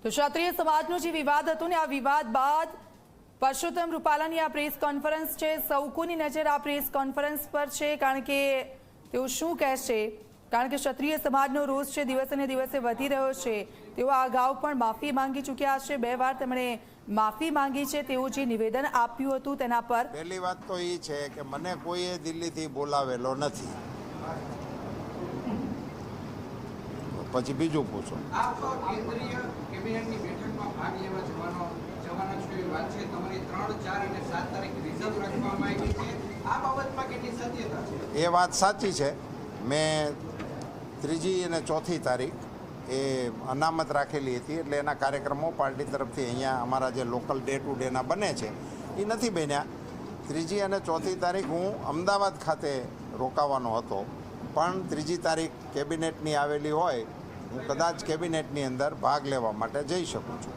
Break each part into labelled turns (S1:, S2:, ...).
S1: તો ક્ષત્રિય સમાજનો જે વિવાદ હતો ને આ વિવાદ બાદ પરસોત્તમ રૂપાલાની આ પ્રેસ કોન્ફરન્સ છે, સૌકોની નજર આ પ્રેસ કોન્ફરન્સ પર છે, કારણ કે તેઓ શું કહેશે, કારણ કે ક્ષત્રિય સમાજનો રોષ છે દિવસે ને દિવસે વધી રહ્યો છે। તેઓ આ અગાઉ પણ માફી માંગી ચૂક્યા છે, 2 વાર તેમણે માફી માંગી છે। તેઓ જે નિવેદન આપ્યું હતું તેના પર
S2: પહેલી વાત તો એ છે કે મને કોઈએ દિલ્હીથી બોલાવેલો નથી। પછી બીજું પૂછો।
S3: કેન્દ્રીય કેબિનેટની બેઠકમાં ભાગ લેવા જવાના છો એ વાત છે, તમારી 3, 4 અને 7 તારીખ રિઝર્વ રાખવામાં આવી છે, આ બાબતમાં કેટલી સત્યતા છે?
S2: એ વાત સાચી છે। મેં 3જી અને 4થી તારીખ એ અનામત રાખેલી હતી, એટલે એના કાર્યક્રમો પાર્ટી તરફથી અહીંયા અમારા જે લોકલ ડે ટુ ડેના બને છે એ નથી બન્યા। 3જી અને 4થી તારીખ હું અમદાવાદ ખાતે રોકાવાનો હતો, પણ 3જી તારીખ કેબિનેટની આવેલી હોય, હું કદાચ કેબિનેટની અંદર ભાગ લેવા માટે જઈ શકું છું।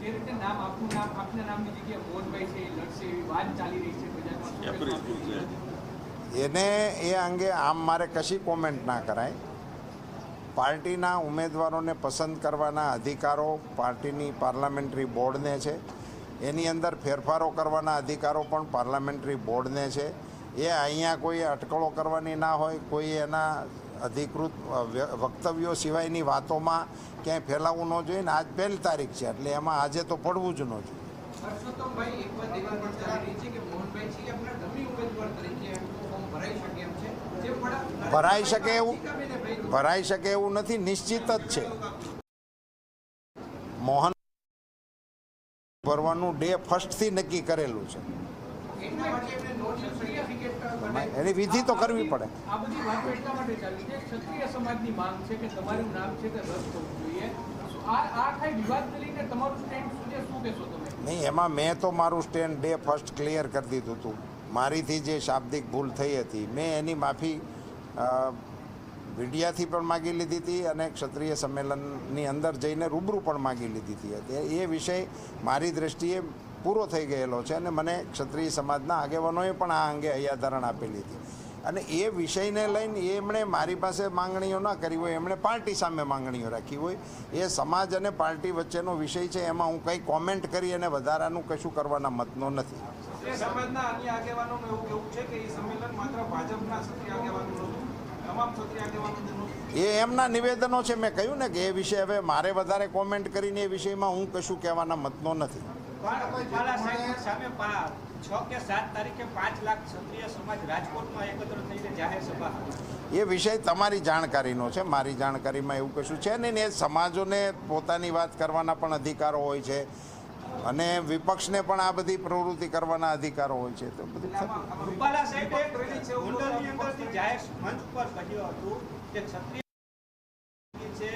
S3: જે રીતે નામ આપના નામની જગ્યાએ મોહનભાઈ છે લડશે એવી વાત ચાલી રહી છે બજારમાં,
S2: એને એ અંગે આમ મારે કશી કોમેન્ટ ના કરાય। પાર્ટીના ઉમેદવારોને પસંદ કરવાના અધિકારો પાર્ટીની પાર્લામેન્ટરી બોર્ડને છે, એની અંદર ફેરફારો કરવાના અધિકારો પણ પાર્લામેન્ટરી બોર્ડને છે। એ અહીંયા કોઈ અટકળો કરવાની ના હોય, કોઈ એના અધિકૃત વક્તવ્યો સિવાયની વાતોમાં ક્યાંય ફેલાવવું ન જોઈએ ને। આજ 1 તારીખ છે, એટલે એમાં આજે તો પડવું જ ન જોઈએ।
S3: પરસોત્તમભાઈ એક વાત એવી પણ ચાલી રહી છે કે મોહનભાઈ છે આપણા ડમી ઉમેદવાર તરીકે ફોર્મ ભરાઈ શકે એમ છે, જે
S2: ભરાઈ શકે એવું નથી, નિશ્ચિત જ છે। મોહન ભરવાનું ડે 1થી નક્કી કરેલું છે, એની વિધિ તો કરવી પડે।
S3: આ બધી વાતો એટલા માટે ચાલી છે, ક્ષત્રિય સમાજની માંગ છે કે તમારું નામ છે તે રદ થવું જોઈએ। આ કઈ વિવાદને લઈને તમારું સ્ટેન્ડ શું કહેશો તમે?
S2: નહીં, એમાં મેં તો મારું સ્ટેન્ડ ડે 1 ક્લિયર કરી દીધું હતું। મારીથી જે શાબ્દિક ભૂલ થઈ હતી મેં એની માફી મીડિયાથી પણ માગી લીધી હતી અને ક્ષત્રિય સંમેલનની અંદર જઈને રૂબરૂ પણ માગી લીધી હતી। એ વિષય મારી દ્રષ્ટિએ પૂરો થઈ ગયેલો છે અને મને ક્ષત્રિય સમાજના આગેવાનોએ પણ આ અંગે હૈયાધારણ આપેલી હતી, અને એ વિષયને લઈને એમણે મારી પાસે માંગણીઓ ના કરી હોય, એમણે પાર્ટી સામે માંગણીઓ રાખી હોય। એ સમાજ અને પાર્ટી વચ્ચેનો વિષય છે, એમાં હું કંઈ કોમેન્ટ કરી અને વધારાનું કશું કરવાના મતનો નથી।
S3: સમાજના અન્ય આગેવાનોનું એવું કહેવું છે કે એ સંમેલન માત્ર ભાજપના ક્ષત્રિય આગેવાનો તમામ ક્ષત્રિય આગેવાનો
S2: એ એમના નિવેદનો છે। મેં કહ્યું ને કે એ વિશે હવે મારે વધારે કોમેન્ટ કરીને એ વિષયમાં હું કશું કહેવાના મતનો નથી।
S3: 6 કે 7 તારીખે 5 લાખ ક્ષત્રિય સમાજ રાજકોટમાં એકત્ર થઈને જાહેર સભા,
S2: એ વિષય તમારી જાણકારીનો છે, મારી જાણકારીમાં એવું કશું છે નહીં। એ સમાજોને પોતાની વાત કરવાના પણ અધિકારો હોય છે અને વિપક્ષને પણ આ બધી પ્રવૃત્તિ કરવાના અધિકારો હોય છે। તો બધું
S3: રૂપાલા સાહેબે ગોંડલની અંદરથી જાહેર મંચ પર કહ્યું હતું કે ક્ષત્રિય છે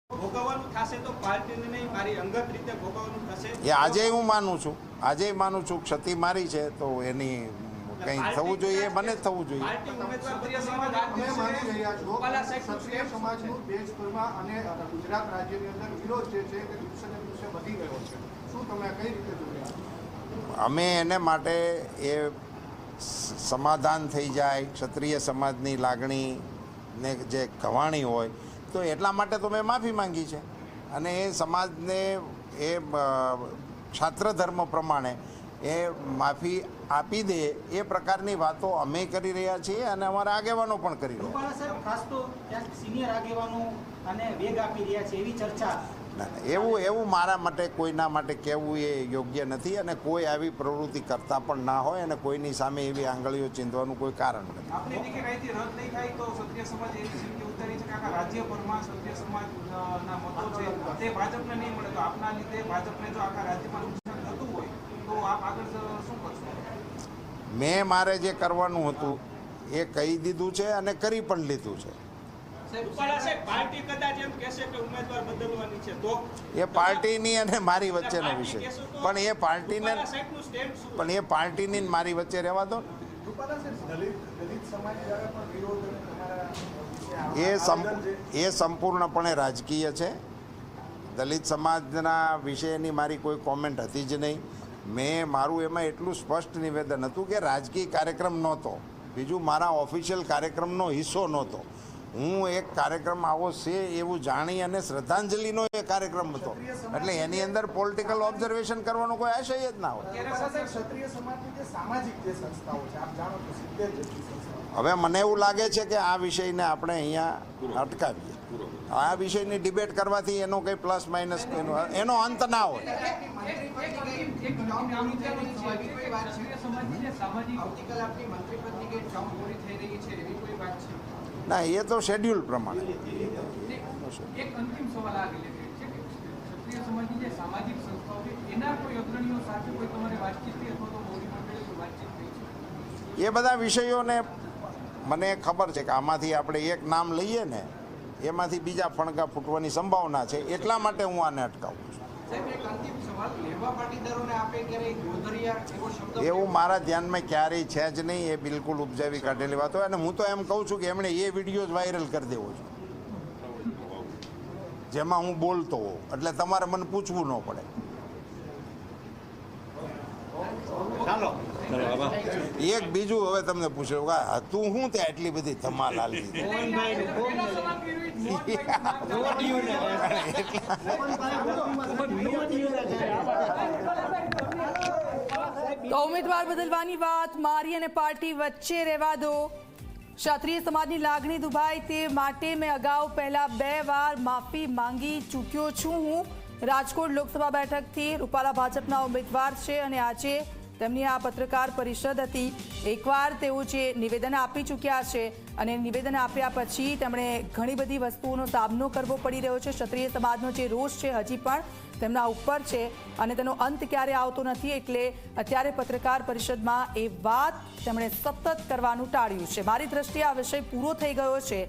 S3: ભોગવવાનું થશે તો પાર્ટીને નહીં, મારી અંગત રીતે ભોગવવાનું થશે।
S2: એ આજે હું માનું છું ક્ષતિ મારી છે તો એની કંઈ થવું જોઈએ, મને થવું જોઈએ।
S3: પાર્ટી ઉમેદવાર ક્ષત્રિય સમાજ રૂપાલા સાહેબ સમાજનું દેશભરમાં અને ગુજરાત રાજ્યની અંદર વિરોધ જે છે તે દિવસે ને દિવસે વધી ગયો છે, શું તમે કઈ રીતે જોયા?
S2: અમે એને માટે એ સમાધાન થઈ જાય, ક્ષત્રિય સમાજની લાગણીને જે કવાણી હોય તો એટલા માટે તો મેં માફી માંગી છે, અને એ સમાજને એ ક્ષાત્ર ધર્મ પ્રમાણે એ માફી આપી દે એ પ્રકારની વાતો અમે કરી રહ્યા છીએ અને અમારા આગેવાનો પણ કરી રહ્યા
S4: રૂપાલા સાહેબ ખાસ તો સિનિયર આગેવાનો અને વેગ આપી રહ્યા છે એવી ચર્ચા।
S2: એવું મારા માટે કોઈના માટે કહેવું એ યોગ્ય નથી, અને કોઈ આવી પ્રવૃત્તિ કરતા પણ ના હોય અને કોઈની સામે એવી આંગળીઓ ચીંધવાનું કોઈ કારણ નથી।
S3: આપની ટિકિટ અહીંથી રદ નહીં થાય તો ક્ષત્રિય સમાજ એવી સ્થિતિ ઉતારી છે કે આખા રાજ્યભરમાં ક્ષત્રિય સમાજના મતો છે તે ભાજપને નહીં મળે, તો આપના લીધે ભાજપને જો આખા રાજ્યમાં નુકસાન થતું હોય તો આપ આગળ શું કરશો?
S2: મેં મારે જે કરવાનું હતું એ કહી દીધું છે અને કરી પણ લીધું છે। એ પાર્ટીની અને મારી વચ્ચેનો વિષય, પણ એ પાર્ટીની મારી વચ્ચે રહેવા દો। એ સંપૂર્ણપણે રાજકીય છે। દલિત સમાજના વિષયની મારી કોઈ કોમેન્ટ હતી જ નહીં। મેં મારું એમાં એટલું સ્પષ્ટ નિવેદન હતું કે રાજકીય કાર્યક્રમ નહોતો, બીજું મારા ઓફિશિયલ કાર્યક્રમનો હિસ્સો નહોતો, હું એક કાર્યક્રમ આવો છે એવું જાણી અને શ્રદ્ધાંજલિનો એ કાર્યક્રમ હતો, એટલે એની અંદર પોલિટિકલ ઓબ્ઝર્વેશન કરવાનો કોઈ આશય જ ના હોય.
S4: ક્ષત્રિય સમાજની જે સામાજિક જે સંસ્થાઓ છે, આપ જાણો છો 70 જેટલી સંસ્થાઓ,
S2: હવે મને એવું લાગે છે કે આ વિષયને આપણે અહીંયા અટકાવીએ. આ વિષયની ડિબેટ કરવાથી એનો કંઈ પ્લસ માઇનસ એનો અંત ના હોય. ના, એ તો શેડ્યુલ પ્રમાણે.
S3: એક અંતિમ સવાલ આ રિલેટેડ છે કે ક્ષત્રિય સમાજની જે સામાજિક સંસ્થાઓ છે એના કોઈ અગ્રણીઓ સાથે કોઈ તમારે વાતચીત થઈ અથવા તો મોદી મંડળે કોઈ વાતચીત થઈ છે?
S2: એ બધા વિષયોને મને ખબર છે કે આમાંથી આપણે એક નામ લઈએ ને એમાંથી બીજા ફણગા ફૂટવાની સંભાવના છે, એટલા માટે હું આને અટકાવું છું. એવું મારા ધ્યાનમાં ક્યારેય છે જ નહીં. એ બિલકુલ ઉપજાવી કાઢેલી વાત હોય, અને હું તો એમ કહું છું કે એમણે એ વિડીયો જ વાયરલ કરી દેવો છે જેમાં હું બોલતો હોઉં, એટલે તમારે મને પૂછવું ન પડે. એક બીજું હવે તમને પૂછ્યું કે તું શું તે આટલી બધી ધમાલ હાલી
S1: તો ઉમેદવાર બદલવાની વાત મારી અને પાર્ટી વચ્ચે રહેવા દો. ક્ષત્રિય સમાજની લાગણી દુભાય તે માટે મેં અગાઉ પહેલા 2 વાર માફી માંગી ચૂક્યો છું. હું રાજકોટ લોકસભા બેઠકથી રૂપાલા ભાજપના ઉમેદવાર છે અને આજે તેમની આ પત્રકાર પરિષદ હતી. એકવાર તેઓ જે નિવેદન આપી ચૂક્યા છે અને નિવેદન આપ્યા પછી તેમણે ઘણી બધી વસ્તુઓનો સામનો કરવો પડી રહ્યો છે. ક્ષત્રિય સમાજનો જે રોષ છે હજી પણ તેમના ઉપર છે અને તેનો અંત ક્યારે આવતો નથી, એટલે અત્યારે પત્રકાર પરિષદમાં એ વાત તેમણે સતત કરવાનું ટાળ્યું છે. મારી દ્રષ્ટિએ આ વિષય પૂરો થઈ ગયો છે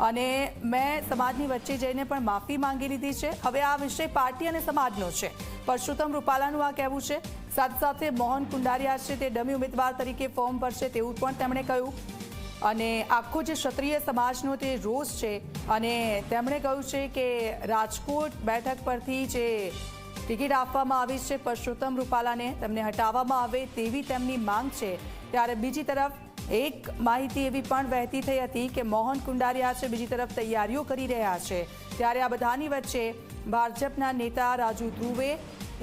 S1: અને મેં સમાજની વચ્ચે જઈને પણ માફી માંગી લીધી છે. હવે આ વિષય પાર્ટી અને સમાજનો છે. પરસોત્તમ રૂપાલાનું આ કહેવું છે. સાથે સાથે મોહન કુંડારિયા છે તે ડમી ઉમેદવાર તરીકે ફોર્મ ભરશે તેવું પણ તેમણે કહ્યું. અને આખો જે ક્ષત્રિય સમાજનો તે રોષ છે અને તેમણે કહ્યું છે કે રાજકોટ બેઠક પરથી જે ટિકિટ આપવામાં આવી છે પરસોત્તમ રૂપાલાને તેમને હટાવવામાં આવે તેવી તેમની માંગ છે. ત્યારે બીજી તરફ એક માહિતી એવી પણ વહેતી થઈ હતી કે મોહન કુંડારિયા છે બીજી તરફ તૈયારીઓ કરી રહ્યા છે. ત્યારે આ બધાની વચ્ચે ભાજપના નેતા રાજુ ધ્રુવે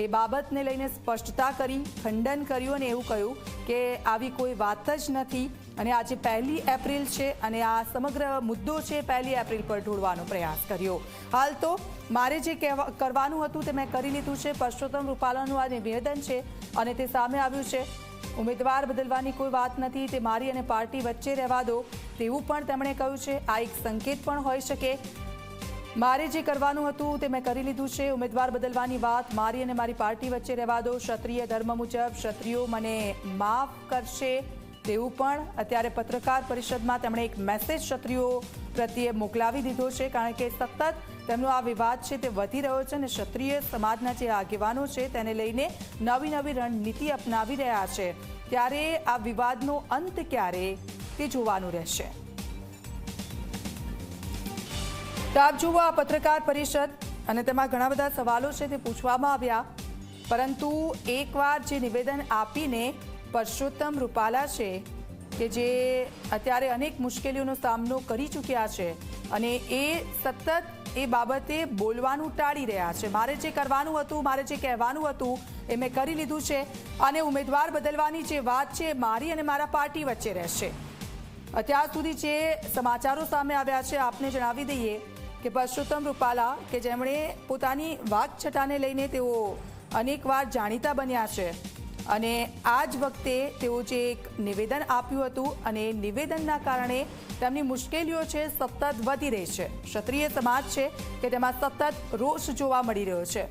S1: એ બાબતને લઈને સ્પષ્ટતા કરી, ખંડન કર્યું અને એવું કહ્યું કે આવી કોઈ વાત જ નથી અને આજે 1 એપ્રિલ છે અને આ સમગ્ર મુદ્દો છે 1 એપ્રિલ પર ઢોળવાનો પ્રયાસ કર્યો. હાલ તો મારે જે કરવાનું હતું તે મેં કરી લીધું છે. પરસોત્તમ રૂપાલાનું આ નિવેદન છે અને તે સામે આવ્યું છે. ઉમેદવાર બદલવાની કોઈ વાત નથી, તે મારી અને પાર્ટી વચ્ચે રહેવા દો તેવું પણ તેમણે કહ્યું છે. આ એક સંકેત પણ હોઈ શકે. મારે જે કરવાનું હતું તે મેં કરી લીધું છે. ઉમેદવાર બદલવાની વાત મારી અને મારી પાર્ટી વચ્ચે રહેવા દો. ક્ષત્રિય ધર્મ મુજબ ક્ષત્રિયો મને માફ કરશે તેવું પણ અત્યારે પત્રકાર પરિષદમાં તેમણે એક મેસેજ ક્ષત્રિયો પ્રત્યે મોકલાવી દીધો છે. કારણ કે સતત તેમનો આ વિવાદ છે તે વધી રહ્યો છે અને ક્ષત્રિય સમાજના જે આગેવાનો છે તેને લઈને નવી નવી રણનીતિ અપનાવી રહ્યા છે. ત્યારે આ વિવાદનો અંત ક્યારે તે જોવાનું રહેશે. તો આપ જુઓ આ પત્રકાર પરિષદ અને તેમાં ઘણા બધા સવાલો છે તે પૂછવામાં આવ્યા, પરંતુ એકવાર જે નિવેદન આપીને પરસોત્તમ રૂપાલા છે કે જે અત્યારે અનેક મુશ્કેલીઓનો સામનો કરી ચૂક્યા છે અને એ સતત એ બાબતે બોલવાનું ટાળી રહ્યા છે. મારે જે કરવાનું હતું, મારે જે કહેવાનું હતું એ મેં કરી લીધું છે અને ઉમેદવાર બદલવાની જે વાત છે મારી અને મારા પાર્ટી વચ્ચે રહેશે. અત્યાર સુધી જે સમાચારો સામે આવ્યા છે આપને જણાવી દઈએ કે પરસોત્તમ રૂપાલા કે જેમણે પોતાની વાકછટાને લઈને તેઓ અનેકવાર જાણીતા બન્યા છે અને આ જ વખતે તેઓ જે એક નિવેદન આપ્યું હતું અને નિવેદનના કારણે તેમની મુશ્કેલીઓ છે સતત વધી રહી છે. ક્ષત્રિય સમાજ છે કે તેમાં સતત રોષ જોવા મળી રહ્યો છે.